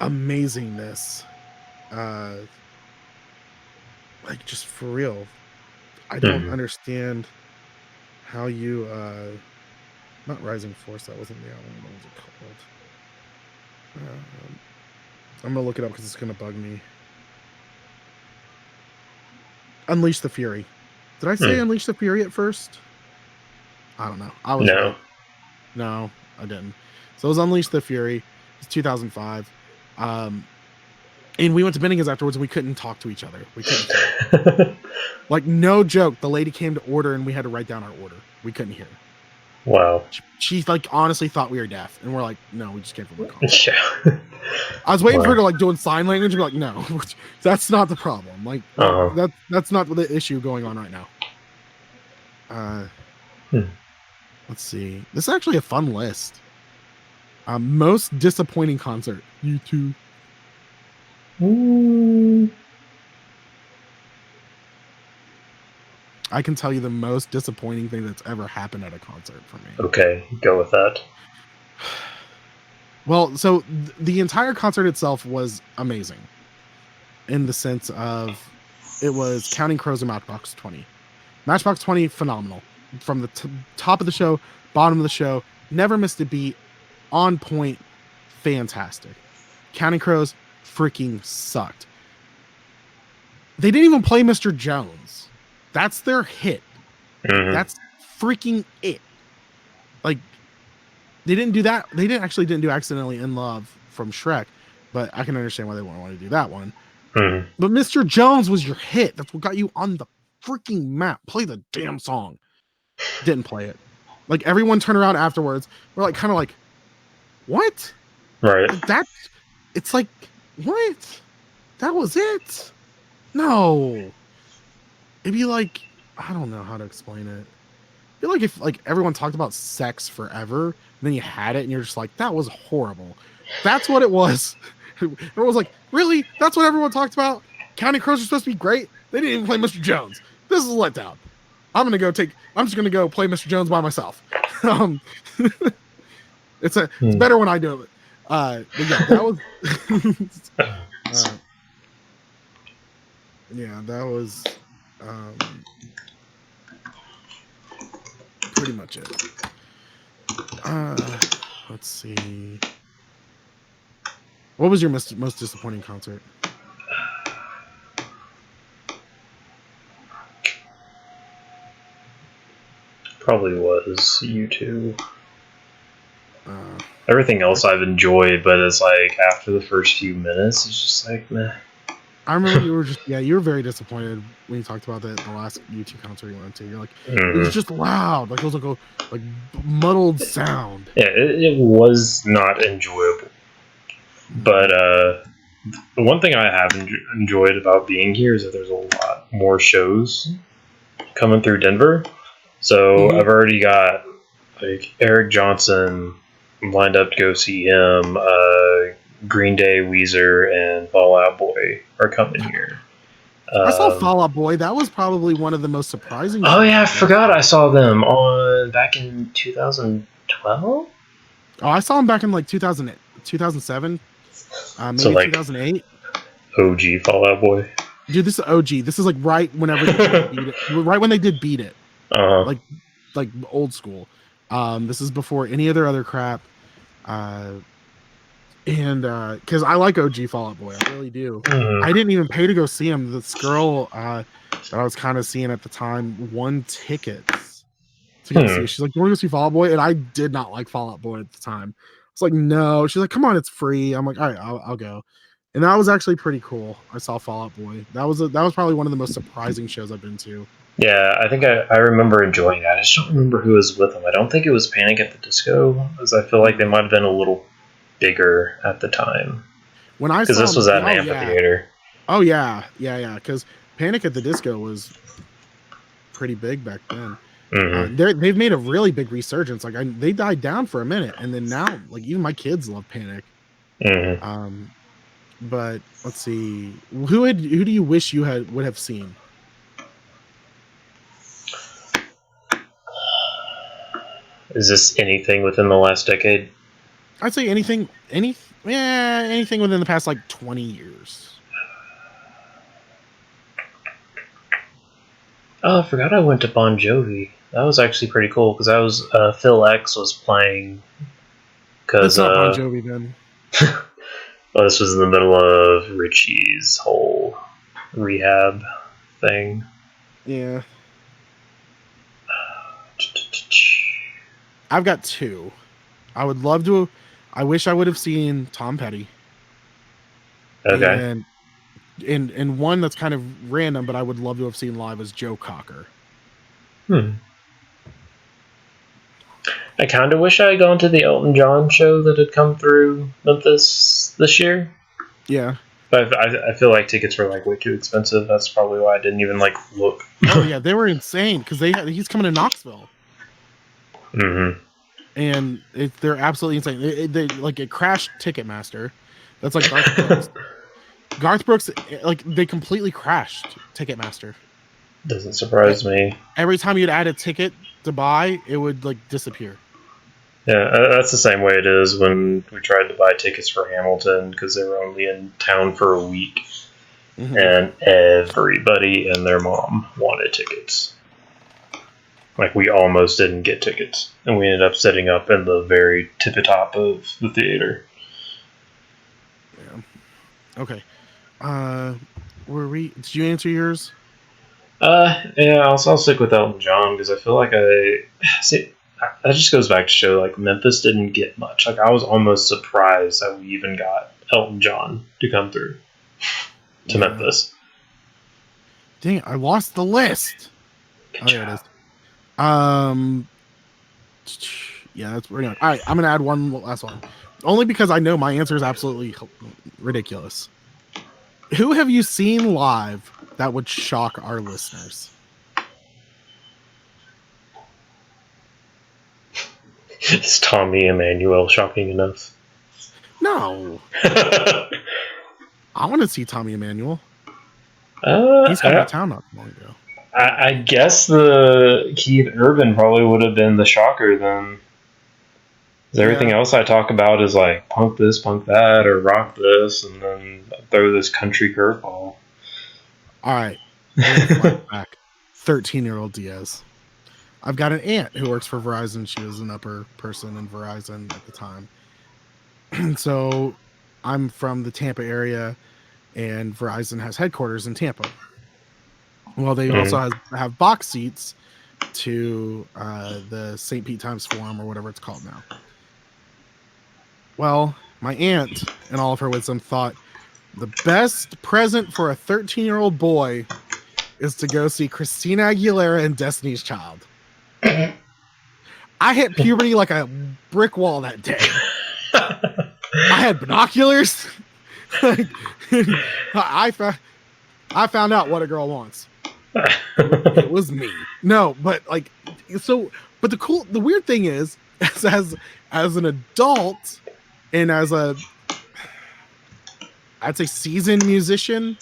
amazingness. Like just for real. I don't understand how you not Rising Force, that wasn't the album. What was it called? I'm gonna look it up because it's gonna bug me. Unleash the Fury. Did I say Unleash the Fury at first? I don't know. I was right. No, I didn't. So it was Unleash the Fury. It's 2005. And we went to Bennigan's afterwards and we couldn't talk to each other. We couldn't hear. Like, no joke. The lady came to order and we had to write down our order. We couldn't hear. Wow. She like honestly thought we were deaf. And we're like, no, we just came from a car. Yeah. I was waiting for her to like doing sign language and be like, no, that's not the problem. Like that's not the issue going on right now. Let's see. This is actually a fun list. Most disappointing concert. U2. I can tell you the most disappointing thing that's ever happened at a concert for me. Okay, go with that. Well, so the entire concert itself was amazing in the sense of it was Counting Crows and Matchbox 20. Matchbox 20, phenomenal. From the top of the show, bottom of the show, never missed a beat, on point, fantastic. Counting Crows freaking sucked. They didn't even play Mr. Jones. That's their hit. That's freaking it. Like, they didn't do that. They didn't do Accidentally in Love from Shrek, but I can understand why they wouldn't want to do that one. But Mr. Jones was your hit. That's what got you on the freaking map. Play the damn song. didn't play it. Like everyone turned around afterwards. We're like kind of like, what? Right. Like that? It's like what? That was it? No. It'd be like I don't know how to explain it. I feel like if like everyone talked about sex forever, and then you had it, and you're just like, that was horrible. That's what it was. Everyone was like, really? That's what everyone talked about? Counting Crows are supposed to be great. They didn't even play Mr. Jones. This is a letdown. I'm just gonna go play Mr. Jones by myself. It's better when I do it. But yeah, that was yeah, that was pretty much it. Let's see. What was your most disappointing concert? Probably was U2. Everything else I've enjoyed, but it's like after the first few minutes, it's just like meh. I remember you were very disappointed when you talked about the last U2 concert you went to. You're like, it was just loud, like it was like a muddled sound. Yeah, it was not enjoyable. But the one thing I have enjoyed about being here is that there's a lot more shows coming through Denver. So I've already got like Eric Johnson lined up to go see him. Green Day, Weezer, and Fall Out Boy are coming here. I saw Fall Out Boy. That was probably one of the most surprising. Oh yeah, I forgot I saw them back in 2012. Oh, I saw them back in like 2007, maybe So, like, 2008. OG Fall Out Boy. Dude, this is OG. This is like right whenever they beat it. Right when they did Beat It. Like old school. This is before any other crap. And because I like OG Fall Out Boy, I really do. I didn't even pay to go see him. This girl that I was kind of seeing at the time won tickets to go see. She's like, "You want to go see Fall Out Boy?" And I did not like Fall Out Boy at the time. It's like, no. She's like, "Come on, it's free." I'm like, "All right, I'll go." And that was actually pretty cool. I saw Fall Out Boy. That was probably one of the most surprising shows I've been to. Yeah, I think I remember enjoying that. I just don't remember who was with them. I don't think it was Panic at the Disco, because I feel like they might have been a little bigger at the time. When I because this was at an amphitheater. Oh yeah. Because Panic at the Disco was pretty big back then. They've made a really big resurgence. Like they died down for a minute, and then now, like even my kids love Panic. But let's see, who do you wish you would have seen? Is this anything within the last decade? I'd say anything within the past like 20 years. Oh, I forgot I went to Bon Jovi. That was actually pretty cool because I was Phil X was playing. That's not Bon Jovi then. Well, this was in the middle of Richie's whole rehab thing. Yeah. I've got two. I wish I would have seen Tom Petty. Okay. And one that's kind of random, but I would love to have seen live is Joe Cocker. I kind of wish I had gone to the Elton John show that had come through Memphis this year. Yeah. But I feel like tickets were like way too expensive. That's probably why I didn't even like look. Oh yeah, they were insane because he's coming to Knoxville. And they're absolutely insane. It crashed Ticketmaster. That's like Garth Brooks. Garth Brooks, like they completely crashed Ticketmaster. Doesn't surprise me. Every time you'd add a ticket to buy, it would like disappear. Yeah, that's the same way it is when we tried to buy tickets for Hamilton because they were only in town for a week, and everybody and their mom wanted tickets. Like we almost didn't get tickets, and we ended up setting up in the very tippy top of the theater. Yeah. Okay. Did you answer yours? Yeah, I'll stick with Elton John because I feel like that just goes back to show like Memphis didn't get much. Like I was almost surprised that we even got Elton John to come through to Memphis. Dang it, I lost the list. Good job. There it is. Um, yeah, that's pretty much. All right, I'm gonna add one last one, only because I know my answer is absolutely ridiculous. Who have you seen live that would shock our listeners? Is Tommy Emmanuel shocking enough? No, I want to see Tommy Emmanuel. He's come to I, town not long ago. I guess the Keith Urban probably would have been the shocker then. Everything else I talk about is like punk this, punk that, or rock this, and then throw this country curveball. All right, back. 13-year-old Diaz. I've got an aunt who works for Verizon. She was an upper person in Verizon at the time. So I'm from the Tampa area, and Verizon has headquarters in Tampa. Well, they also have box seats to the St. Pete Times Forum or whatever it's called now. Well, my aunt, in all of her wisdom, thought the best present for a 13-year-old boy is to go see Christina Aguilera and Destiny's Child. I hit puberty like a brick wall that day. I had binoculars. I found out what a girl wants. It was me. No, but like, so, but the weird thing is, as an adult and as I'd say seasoned musician,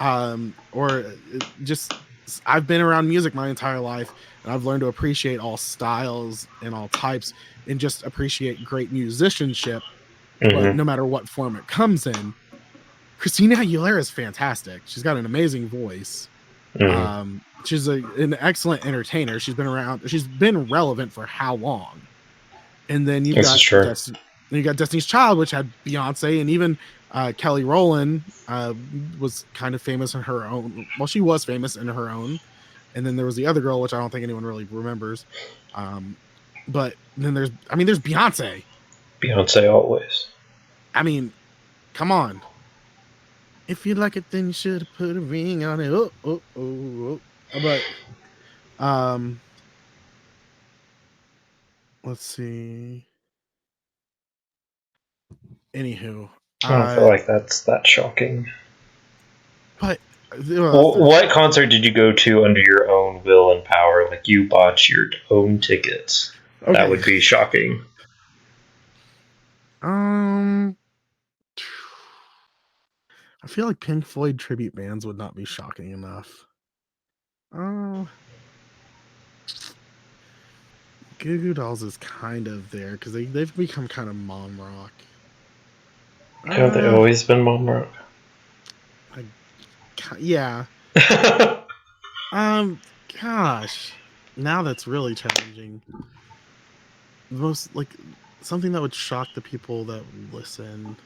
or just, I've been around music my entire life, and I've learned to appreciate all styles and all types, and just appreciate great musicianship, but no matter what form it comes in. Christina Aguilera is fantastic. She's got an amazing voice. She's an excellent entertainer. She's been around. She's been relevant for how long? And then you got Destiny's Child, which had Beyonce, and even Kelly Rowland was kind of famous in her own. Well, she was famous in her own. And then there was the other girl, which I don't think anyone really remembers. But then there's Beyonce. Beyonce always. I mean, come on. If you like it, then you should have put a ring on it. Oh. But, let's see. Anywho, I don't feel like that's that shocking. But what concert did you go to under your own will and power? Like you bought your own tickets. Okay. That would be shocking. I feel like Pink Floyd tribute bands would not be shocking enough. Goo Goo Dolls is kind of there because they've become kind of mom rock. Have they always been mom rock? Yeah. Gosh, now that's really challenging. Most like something that would shock the people that listen.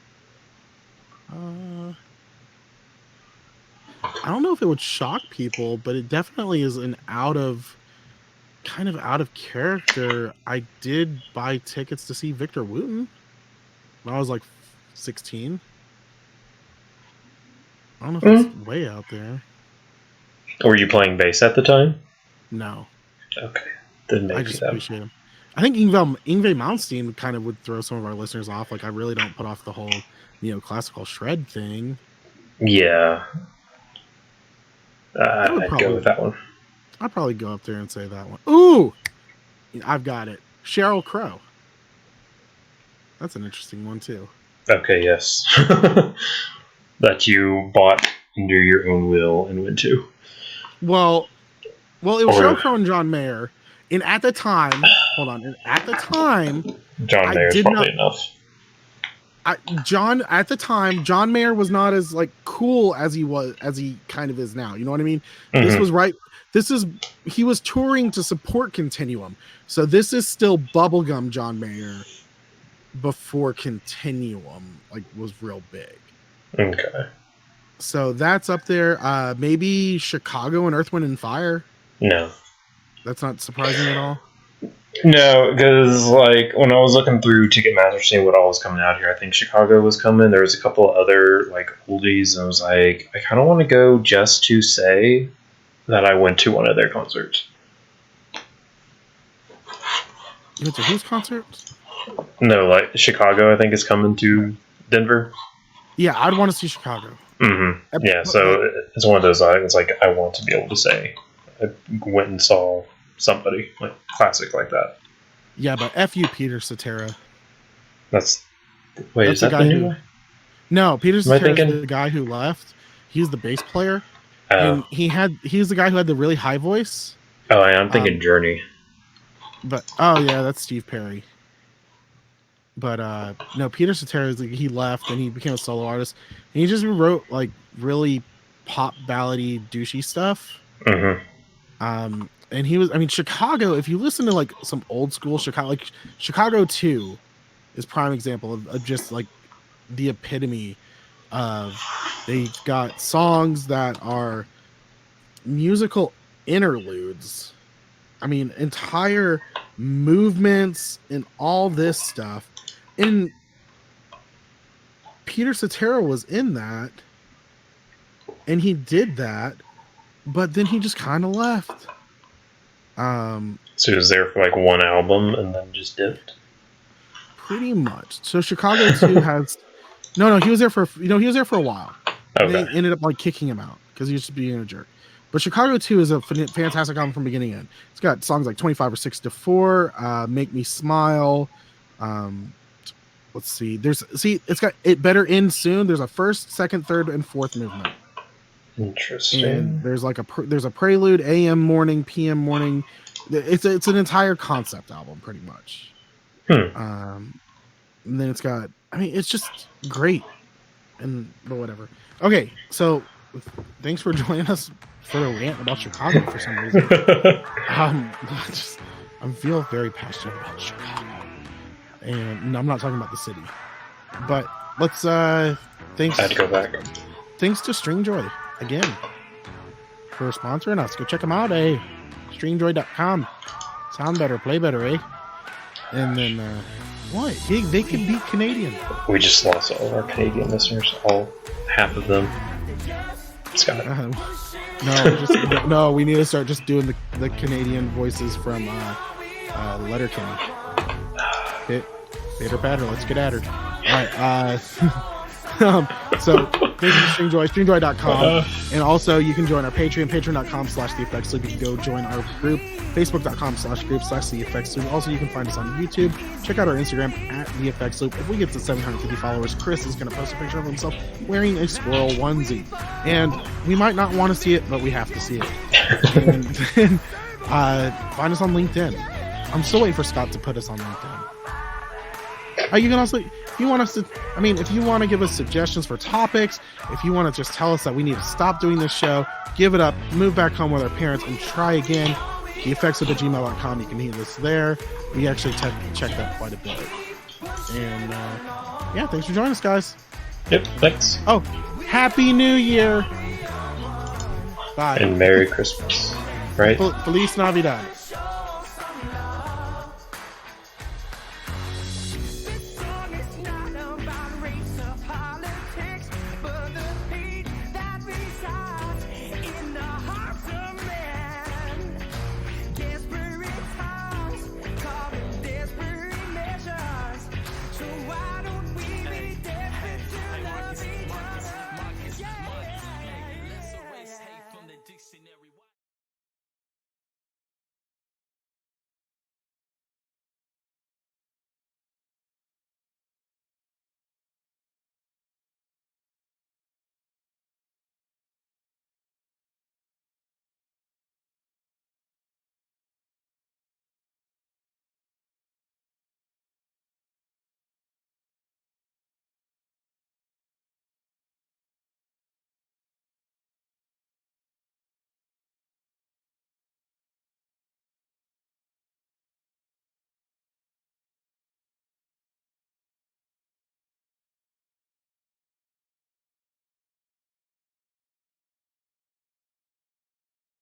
I don't know if it would shock people, but it definitely is kind of out of character. I did buy tickets to see Victor Wooten when I was like 16. I don't know if it's way out there. Were you playing bass at the time? No. Okay. Then maybe I just appreciate him. I think Yngwie Malmsteen kind of would throw some of our listeners off. Like, I really don't put off the whole neoclassical shred thing. Yeah. I'd go with that one. I'd probably go up there and say that one. Ooh! I've got it. Sheryl Crow. That's an interesting one, too. Okay, yes. That you bought under your own will and went to. Well, it was Sheryl Crow and John Mayer. And at the time, John Mayer's probably enough. John Mayer was not as like cool as he kind of is now. You know what I mean? Mm-hmm. He was touring to support Continuum. So this is still bubblegum John Mayer before Continuum like was real big. Okay. So that's up there. Maybe Chicago and Earth, Wind and Fire. No. That's not surprising at all. No, because like when I was looking through Ticketmaster seeing what all was coming out here, I think Chicago was coming. There was a couple of other like oldies, and I was like, I kind of want to go just to say that I went to one of their concerts. You went to whose concert? No, like Chicago, I think is coming to Denver. Yeah, I'd want to see Chicago. Mm-hmm. Yeah, so it's one of those. It's like I want to be able to say I went and saw somebody like classic like that. Yeah, but F you, Peter Cetera. That's is that the guy who? No, Peter Cetera is the guy who left. He's the bass player, and he's the guy who had the really high voice. Oh, I'm thinking Journey. But yeah, that's Steve Perry. But no, Peter Cetera, he left and he became a solo artist. And he just wrote like really pop ballady douchey stuff. Mm-hmm. And he was, I mean, Chicago, if you listen to like some old school Chicago, like Chicago 2 is prime example of just like the epitome of, they've got songs that are musical interludes. I mean, entire movements and all this stuff. And Peter Cetera was in that, and he did that, but then he just kind of left. So he was there for like one album and then just dipped. Pretty much. So Chicago 2 has no. He was there for he was there for a while. Okay. They ended up like kicking him out because he was just being a jerk. But Chicago 2 is a fantastic album from beginning to end. It's got songs like 25 or 6 to 4, Make Me Smile. Let's see. It's got It Better End Soon. There's a first, second, third, and fourth movement. Interesting. And there's like there's a prelude, AM morning, PM morning. It's an entire concept album, pretty much. And then it's got, I mean, it's just great. But whatever. Okay, so thanks for joining us for the rant about Chicago for some reason. I feel very passionate about Chicago, and I'm not talking about the city. But let's thanks. I had to go back. Thanks to Stringjoy again for sponsoring us. Go check them out, Stringjoy.com. Sound better, play better, And then what? They could be Canadian. We just lost all of our Canadian listeners, all half of them. Scott. No, we need to start just doing the Canadian voices from Letterkenny. Bitter patter, let's get at her. Alright, so thank you to Stringjoy, stringjoy.com. And also you can join our Patreon, patreon.com/theeffectsloop. You can go join our group, facebook.com/group/theeffectsloop. Also, you can find us on YouTube. Check out our Instagram @theeffectsloop. If we get to 750 followers, Chris is going to post a picture of himself wearing a squirrel onesie. And we might not want to see it, but we have to see it. And then find us on LinkedIn. I'm still waiting for Scott to put us on LinkedIn. You can also, if you want us to, I mean, if you want to give us suggestions for topics, if you want to just tell us that we need to stop doing this show, give it up, move back home with our parents, and try again, theeffectsloop@gmail.com. You can hear us there. We actually check that quite a bit. And yeah, thanks for joining us, guys. Yep, thanks. Oh, Happy New Year. Bye. And Merry Christmas. Right? Feliz Navidad.